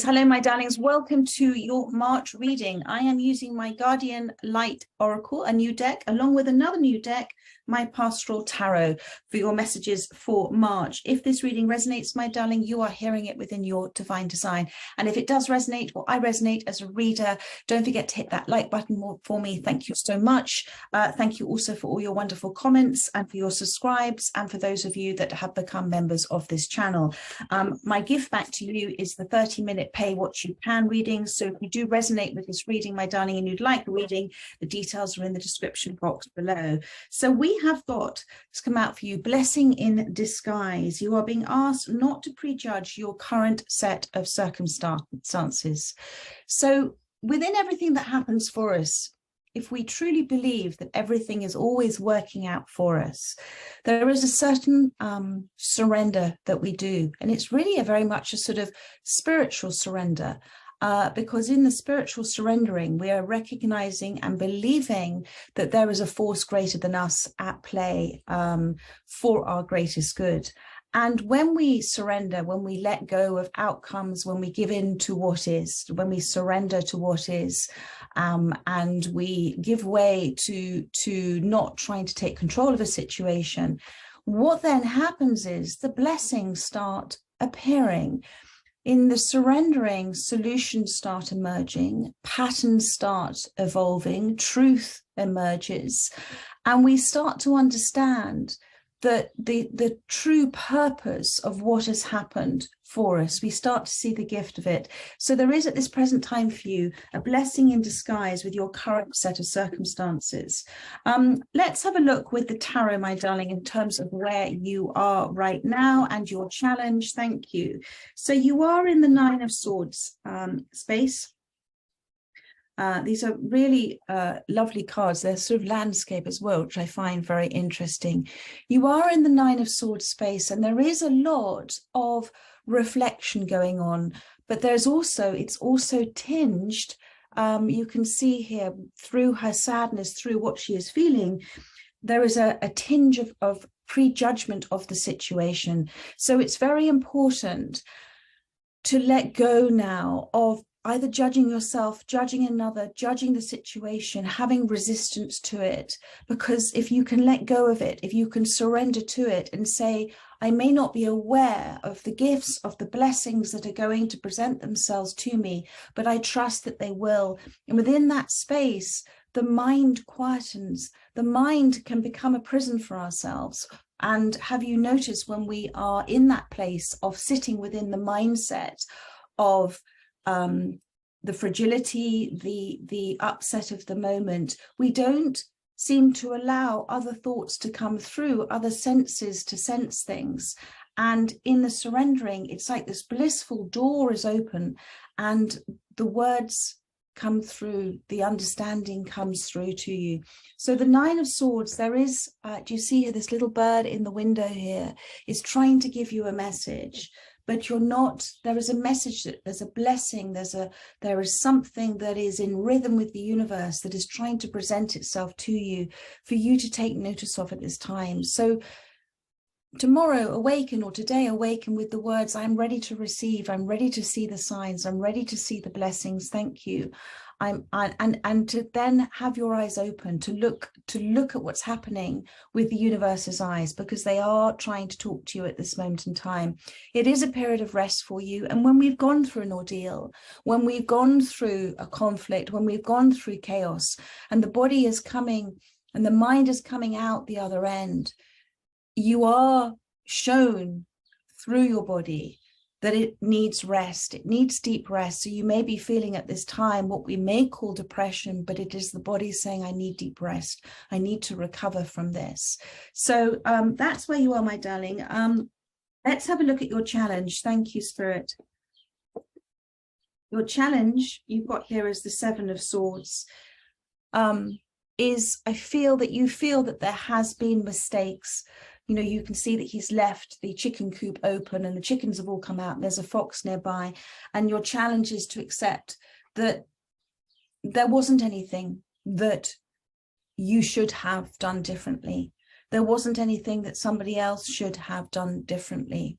Hello, my darlings. Welcome to your March reading. I am using my Guardian Light Oracle, a new deck, along with another new deck, my Pastoral Tarot, for your messages for March. If this reading resonates, my darling, you are hearing it within your divine design. And if it does resonate, or I resonate as a reader, don't forget to hit that like button for me. Thank you so much. Thank you also for all your wonderful comments and for your subscribes, and for those of you that have become members of this channel. My gift back to you is the 30-minute pay what you can reading. So if you do resonate with this reading, my darling, and you'd like the reading, the details are in the description box below. So we have got, it's come out for you, blessing in disguise. You are being asked not to prejudge your current set of circumstances. So within everything that happens for us, if we truly believe that everything is always working out for us, there is a certain surrender that we do. And it's really very much a sort of spiritual surrender, because in the spiritual surrendering, we are recognizing and believing that there is a force greater than us at play for our greatest good. And when we surrender, when we let go of outcomes, when we give in to what is, when we surrender to what is, and we give way to not trying to take control of a situation, what then happens is the blessings start appearing. In the surrendering, solutions start emerging, patterns start evolving, truth emerges, and we start to understand that the true purpose of what has happened for us, we start to see the gift of it. So there is at this present time for you a blessing in disguise with your current set of circumstances. Let's have a look with the tarot, my darling, in terms of where you are right now and your challenge. Thank you. So you are in the Nine of Swords space. These are really lovely cards. They're sort of landscape as well, which I find very interesting. You are in the Nine of Swords space, and there is a lot of reflection going on, but there's also, it's also tinged, you can see here through her sadness, through what she is feeling, there is a tinge of prejudgment of the situation. So it's very important to let go now of either judging yourself, judging another, judging the situation, having resistance to it. Because if you can let go of it, if you can surrender to it and say, I may not be aware of the gifts, of the blessings that are going to present themselves to me, but I trust that they will. And within that space, the mind quietens. The mind can become a prison for ourselves. And have you noticed when we are in that place of sitting within the mindset of the fragility, the upset of the moment, we don't seem to allow other thoughts to come through, other senses to sense things. And in the surrendering, it's like this blissful door is open and the words come through, the understanding comes through to you. So the Nine of Swords, there is, do you see here, this little bird in the window here is trying to give you a message. But you're not, there is a message, that there's a blessing, there is something that is in rhythm with the universe that is trying to present itself to you for you to take notice of at this time. So tomorrow awaken, or today awaken with the words, I'm ready to receive, I'm ready to see the signs, I'm ready to see the blessings, thank you. And to then have your eyes open to look at what's happening with the universe's eyes, because they are trying to talk to you at this moment in time. It is a period of rest for you. And when we've gone through an ordeal, when we've gone through a conflict, when we've gone through chaos, and the body is coming and the mind is coming out the other end, you are shown through your body that it needs rest, it needs deep rest. So you may be feeling at this time what we may call depression, but it is the body saying, I need deep rest, I need to recover from this. So that's where you are, my darling. Let's have a look at your challenge. Thank you, Spirit. Your challenge you've got here is the Seven of Swords. I feel that there has been mistakes. You know, you can see that he's left the chicken coop open and the chickens have all come out. There's a fox nearby, and your challenge is to accept that there wasn't anything that you should have done differently. There wasn't anything that somebody else should have done differently.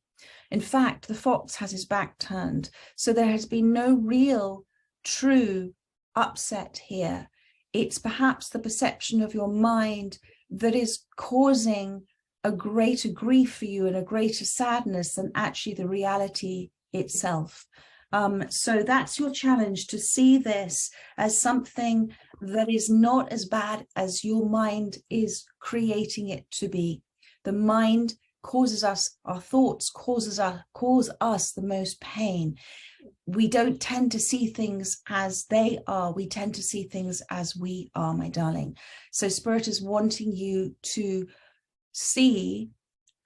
In fact, the fox has his back turned. So there has been no real, true upset here. It's perhaps the perception of your mind that is causing a greater grief for you and a greater sadness than actually the reality itself. So that's your challenge, to see this as something that is not as bad as your mind is creating it to be. The mind causes us, our thoughts cause us the most pain. We don't tend to see things as they are. We tend to see things as we are, my darling. So Spirit is wanting you to see,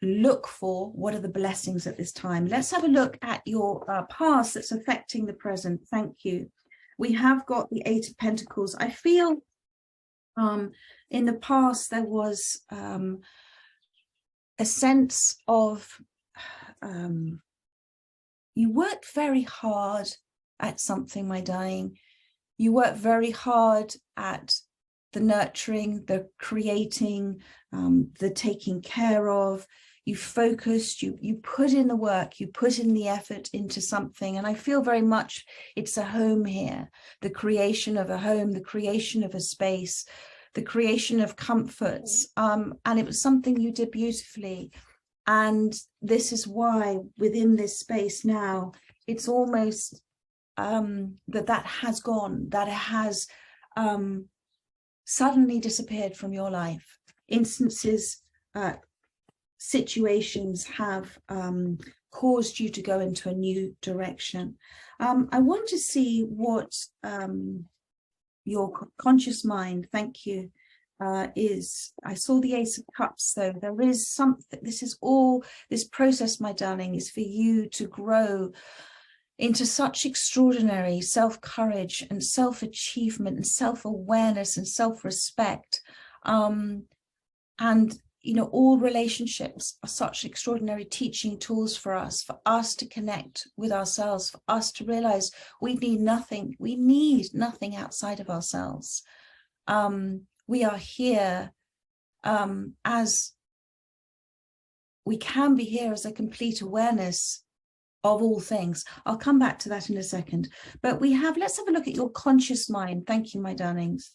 look for what are the blessings at this time. Let's have a look at your past that's affecting the present. Thank you. We have got the Eight of Pentacles. I feel in the past there was a sense of you worked very hard at something, my darling. You worked very hard at the nurturing, the creating, the taking care of. You focused, you put in the work, you put in the effort into something. And I feel very much it's a home here, the creation of a home, the creation of a space, the creation of comforts. And it was something you did beautifully. And this is why within this space now, it's almost that has gone, that it has suddenly disappeared from your life. Instances, situations have caused you to go into a new direction. I want to see what your conscious mind, thank you, is. I saw the Ace of Cups, though. There is something, this process, my darling, is for you to grow into such extraordinary self-courage and self-achievement and self-awareness and self-respect. And, you know, all relationships are such extraordinary teaching tools for us to connect with ourselves, for us to realize we need nothing outside of ourselves. We are here as we can be here as a complete awareness of all things. I'll come back to that in a second. But let's have a look at your conscious mind. Thank you, my darlings.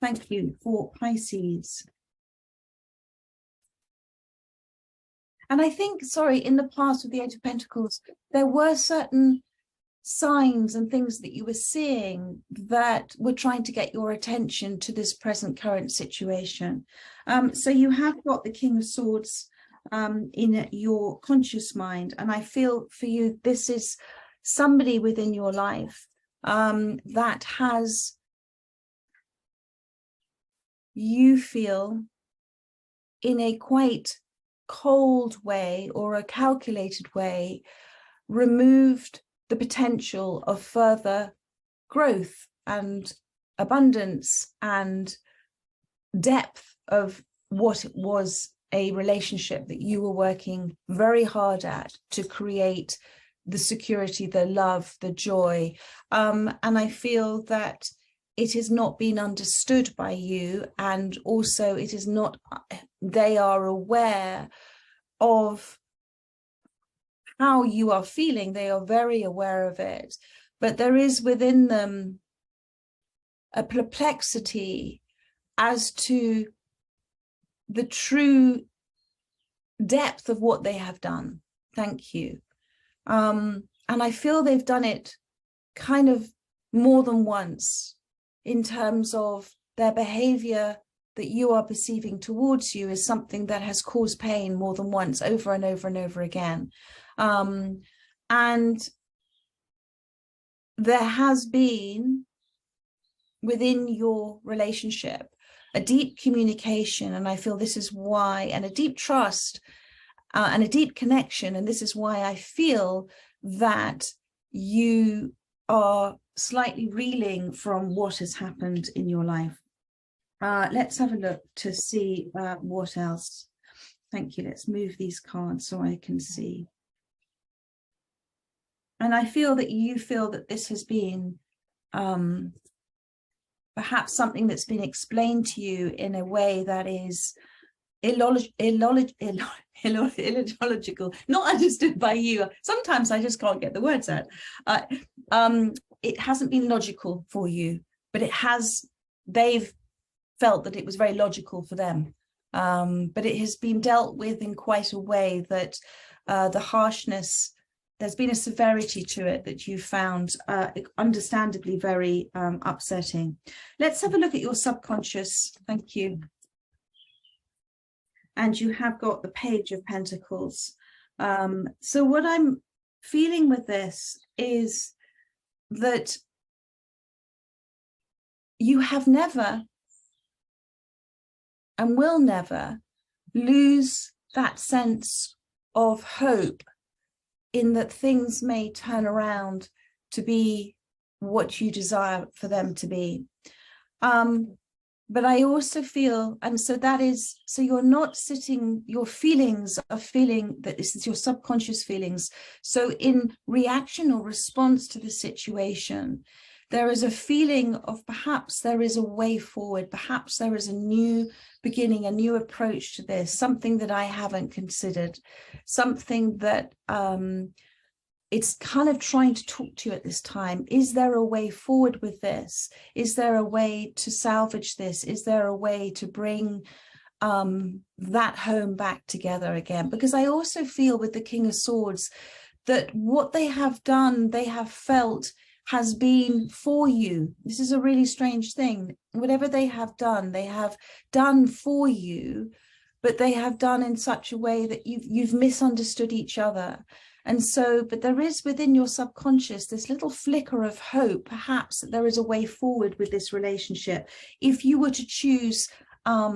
Thank you for Pisces. And I think, sorry, in the past with the Eight of Pentacles, there were certain signs and things that you were seeing that were trying to get your attention to this present current situation. So you have got the King of Swords in your conscious mind, and I feel for you this is somebody within your life that has, you feel, in a quite cold way or a calculated way, removed the potential of further growth and abundance and depth of what it was a relationship that you were working very hard at to create the security, the love, the joy. And I feel that it has not been understood by you, and also it is not, they are aware of how you are feeling, they are very aware of it, but there is within them a perplexity as to the true depth of what they have done. Thank you. And I feel they've done it kind of more than once in terms of their behavior that you are perceiving towards you is something that has caused pain more than once, over and over and over again. And there has been within your relationship a deep communication, and I feel this is why, and a deep trust and a deep connection, and this is why I feel that you are slightly reeling from what has happened in your life. Let's have a look to see what else. Thank you. Let's move these cards so I can see. And I feel that you feel that this has been perhaps something that's been explained to you in a way that is illogical, not understood by you. Sometimes I just can't get the words out. It hasn't been logical for you, but they've felt that it was very logical for them. But it has been dealt with in quite a way that the harshness, there's been a severity to it that you found understandably very upsetting. Let's have a look at your subconscious. Thank you. And you have got the Page of Pentacles. So what I'm feeling with this is that you have never and will never lose that sense of hope in that things may turn around to be what you desire for them to be. But I also feel, and so that is, so you're not sitting, your feelings are feeling that this is your subconscious feelings. So in reaction or response to the situation, there is a feeling of perhaps there is a way forward, perhaps there is a new beginning, a new approach to this, something that I haven't considered, something that it's kind of trying to talk to you at this time. Is there a way forward with this? Is there a way to salvage this? Is there a way to bring that home back together again? Because I also feel with the King of Swords that what they have done, they have felt has been for you. This is a really strange thing. Whatever they have done for you, but they have done in such a way that you've misunderstood each other. And so, but there is within your subconscious this little flicker of hope, perhaps that there is a way forward with this relationship. If you were to choose a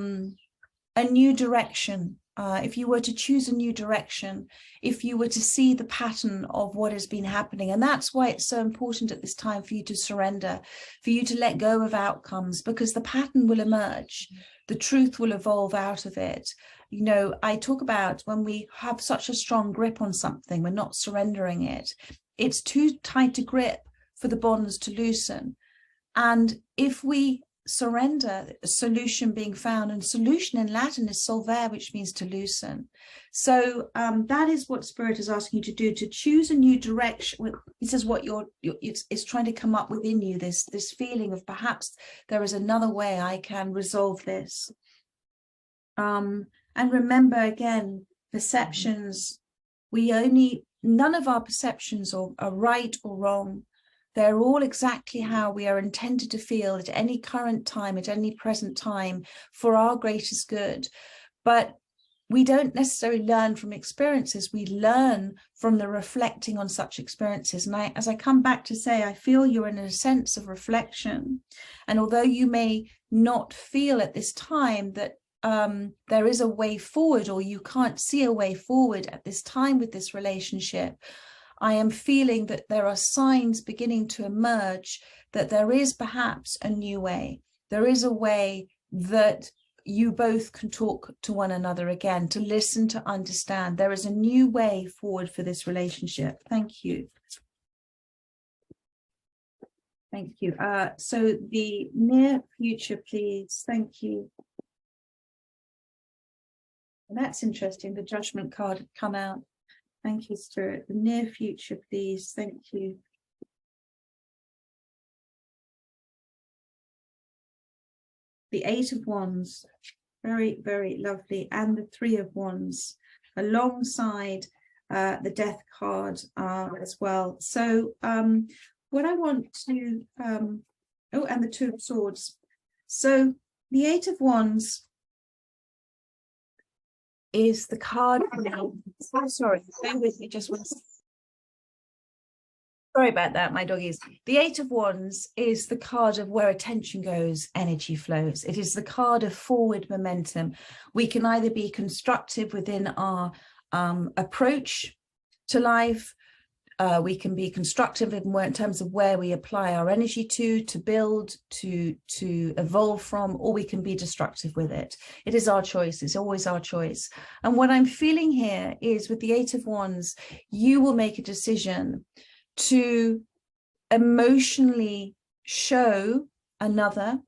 new direction, if you were to choose a new direction, if you were to see the pattern of what has been happening. And that's why it's so important at this time for you to surrender, for you to let go of outcomes, because the pattern will emerge. The truth will evolve out of it. You know, I talk about when we have such a strong grip on something, we're not surrendering it. It's too tight a grip for the bonds to loosen. And if we surrender, a solution being found, and solution in Latin is solvere, which means to loosen. So that is what Spirit is asking you to do, to choose a new direction. This is what it's trying to come up within you, this feeling of perhaps there is another way I can resolve this. And remember again, perceptions, none of our perceptions are right or wrong. They're all exactly how we are intended to feel at any current time, at any present time, for our greatest good. But we don't necessarily learn from experiences. We learn from the reflecting on such experiences. And as I come back to say, I feel you're in a sense of reflection. And although you may not feel at this time that there is a way forward, or you can't see a way forward at this time with this relationship, I am feeling that there are signs beginning to emerge that there is perhaps a new way. There is a way that you both can talk to one another again, to listen, to understand. There is a new way forward for this relationship. Thank you. Thank you. So the near future, please. Thank you. That's interesting. The Judgment card had come out. Thank you, Spirit. The near future, please. Thank you. The Eight of Wands. Very, very lovely. And the Three of Wands alongside the Death card as well. So what I want to, oh, and the Two of Swords. So the Eight of Wands is the card. Oh, sorry, bear with me just one second. Sorry about that, my doggies. The Eight of Wands is the card of where attention goes, energy flows. It is the card of forward momentum. We can either be constructive within our approach to life. We can be constructive in terms of where we apply our energy to build, to evolve from, or we can be destructive with it. It is our choice. It's always our choice. And what I'm feeling here is with the Eight of Wands, you will make a decision to emotionally show another,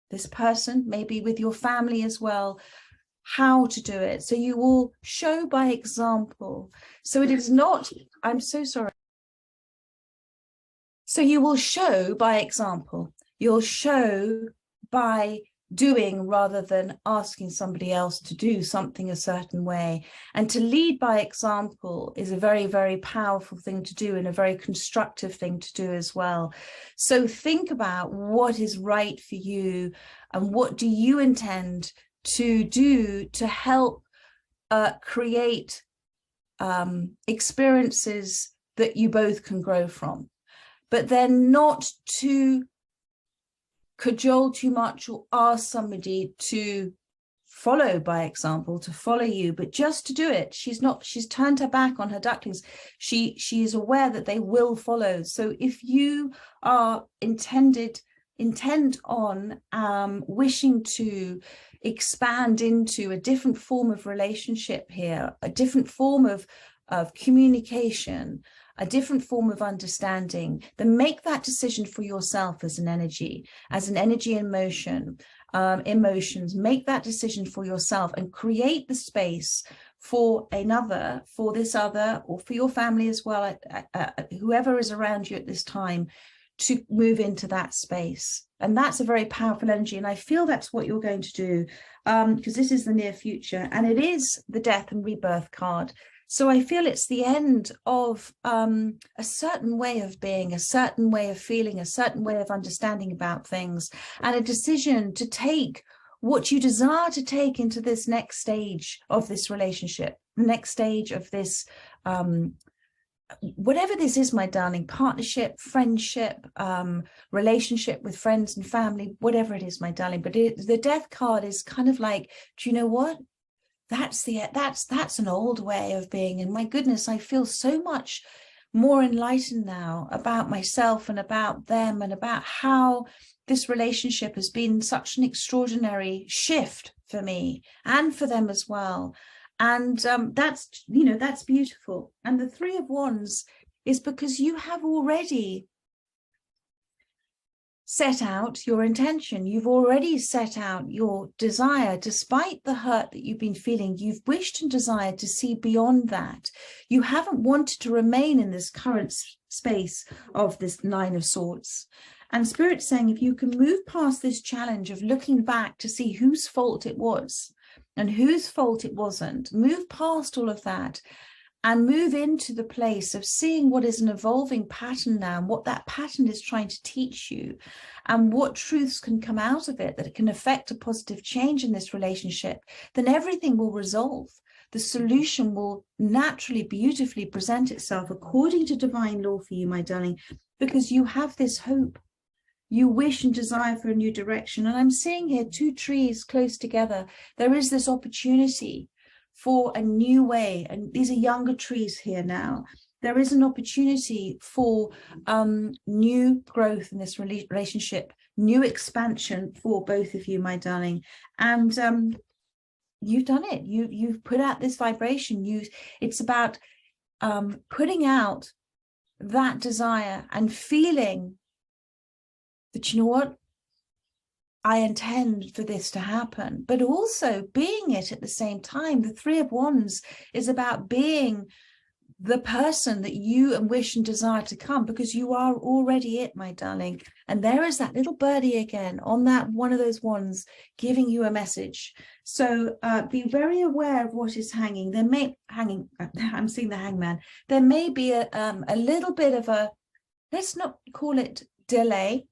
this person, maybe with your family as well, how to do it. So you will show by example. So it is not, I'm so sorry. So you will show by example. You'll show by doing rather than asking somebody else to do something a certain way. And to lead by example is a very, very powerful thing to do and a very constructive thing to do as well. So think about what is right for you and what do you intend to do to help create experiences that you both can grow from, but then not to cajole too much or ask somebody to follow by example, to follow you, but just to do it. She's turned her back on her ducklings. She is aware that they will follow. So if you are intent on wishing to expand into a different form of relationship here, a different form of communication, a different form of understanding, then make that decision for yourself as an energy in motion, emotions. Make that decision for yourself and create the space for another, for this other, or for your family as well, whoever is around you at this time, to move into that space. And that's a very powerful energy. And I feel that's what you're going to do, because this is the near future and it is the death and rebirth card. So I feel it's the end of a certain way of being, a certain way of feeling, a certain way of understanding about things, and a decision to take what you desire to take into this next stage of this relationship, the next stage of this, whatever this is, my darling, partnership, friendship, relationship with friends and family, whatever it is, my darling. But the death card is kind of like, do you know what? That's an old way of being. And my goodness, I feel so much more enlightened now about myself and about them and about how this relationship has been such an extraordinary shift for me and for them as well. And that's beautiful. And the Three of Wands is because you have already set out your intention. You've already set out your desire. Despite the hurt that you've been feeling, you've wished and desired to see beyond that. You haven't wanted to remain in this current space of this Nine of Swords. And Spirit's saying, if you can move past this challenge of looking back to see whose fault it was and whose fault it wasn't, move past all of that and move into the place of seeing what is an evolving pattern now, and what that pattern is trying to teach you, and what truths can come out of it that can affect a positive change in this relationship, then everything will resolve. The solution will naturally, beautifully present itself according to divine law for you, my darling, because you have this hope. You wish and desire for a new direction. And I'm seeing here two trees close together. There is this opportunity for a new way, and these are younger trees here now. There is an opportunity for new growth in this relationship, new expansion for both of you, my darling. And you've done it. You've put out this vibration. It's about putting out that desire and feeling that, you know what, I intend for this to happen, but also being it at the same time. The Three of Wands is about being the person that you wish and desire to come, because you are already it, my darling. And there is that little birdie again on that one of those wands giving you a message. So be very aware of what is hanging. There may I'm seeing the Hangman. There may be a little bit of a, let's not call it delay.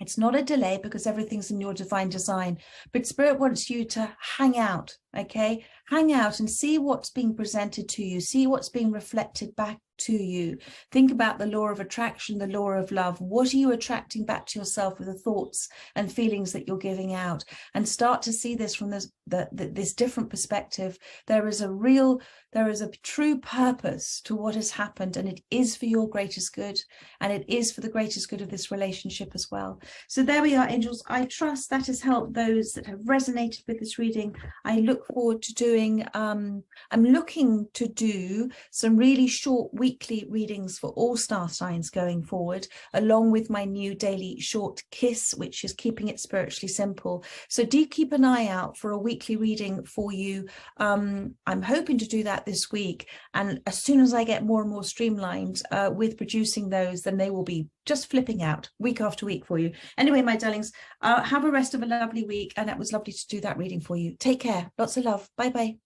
It's not a delay because everything's in your divine design, but Spirit wants you to hang out, okay? Hang out and see what's being presented to you, see what's being reflected back to you. Think about the law of attraction, the law of love. What are you attracting back to yourself with the thoughts and feelings that you're giving out? And start to see this from this different perspective. There is a true purpose to what has happened, and it is for your greatest good, and it is for the greatest good of this relationship as well. So there we are, angels. I trust that has helped those that have resonated with this reading. I look look forward to doing, I'm looking to do some really short weekly readings for all star signs going forward, along with my new daily short kiss, which is keeping it spiritually simple. So do keep an eye out for a weekly reading for you. I'm hoping to do that this week. And as soon as I get more and more streamlined with producing those, then they will be just flipping out week after week for you. Anyway, my darlings, have a rest of a lovely week. And it was lovely to do that reading for you. Take care. Lots of love. Bye-bye.